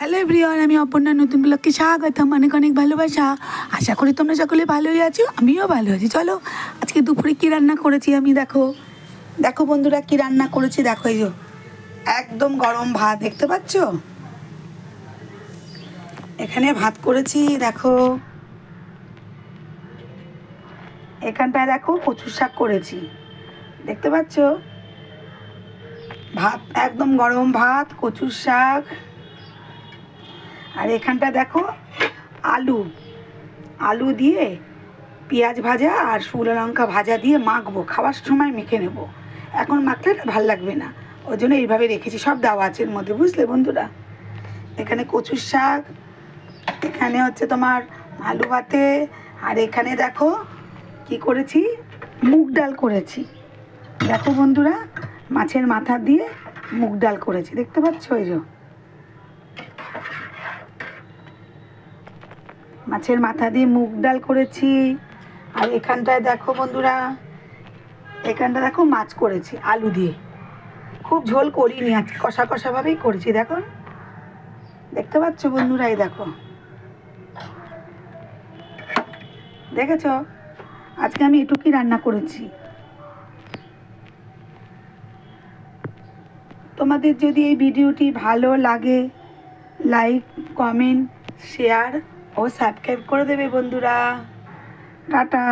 Hello everyone, আমি অপর্ণা নতুন ব্লগকে স্বাগতম। অনেক অনেক ভালোবাসা। আশা করি তোমরা সকলে ভালোই আছো, আমিও ভালো আছি। চলো আজকে দুপুরে কী রান্না করেছি আমি দেখো দেখো বন্ধুরা কী রান্না করেছি দেখো। এই যে একদম গরম ভাত দেখতে পাচ্ছ, এখানে ভাত করেছি দেখো। এখানটায় দেখো কচুর শাক করেছি দেখতে পাচ্ছ। ভাত একদম গরম ভাত, কচুর শাক। আর এখানটা দেখো আলু আলু দিয়ে পেঁয়াজ ভাজা আর শুকনো লঙ্কা ভাজা দিয়ে মাখবো, খাওয়ার সময় মেখে নেব। এখন মাখলে না ভাল লাগবে না, ওই জন্য এইভাবে রেখেছি। সব দেওয়া আছে এর মধ্যে, বুঝলে বন্ধুরা। এখানে কচুর শাক, এখানে হচ্ছে তোমার আলু ভাতে, আর এখানে দেখো কি করেছি, মুগ ডাল করেছি দেখো বন্ধুরা। মাছের মাথা দিয়ে মুগ ডাল করেছি দেখতে পাচ্ছ। ওই যে মাছের মাথা দিয়ে মুগ ডাল করেছি। আর এখানটায় দেখো বন্ধুরা, এখানটা দেখো মাছ করেছি আলু দিয়ে। খুব ঝোল করিনি, আজকে কষা কষাভাবেই করেছি দেখো, দেখতে পাচ্ছ বন্ধুরা। এই দেখো, দেখেছ আজকে আমি এটুকুই রান্না করেছি। তোমাদের যদি এই ভিডিওটি ভালো লাগে, লাইক, কমেন্ট, শেয়ার ও সাবস্ক্রাইব করে দেবে বন্ধুরা। টাটা।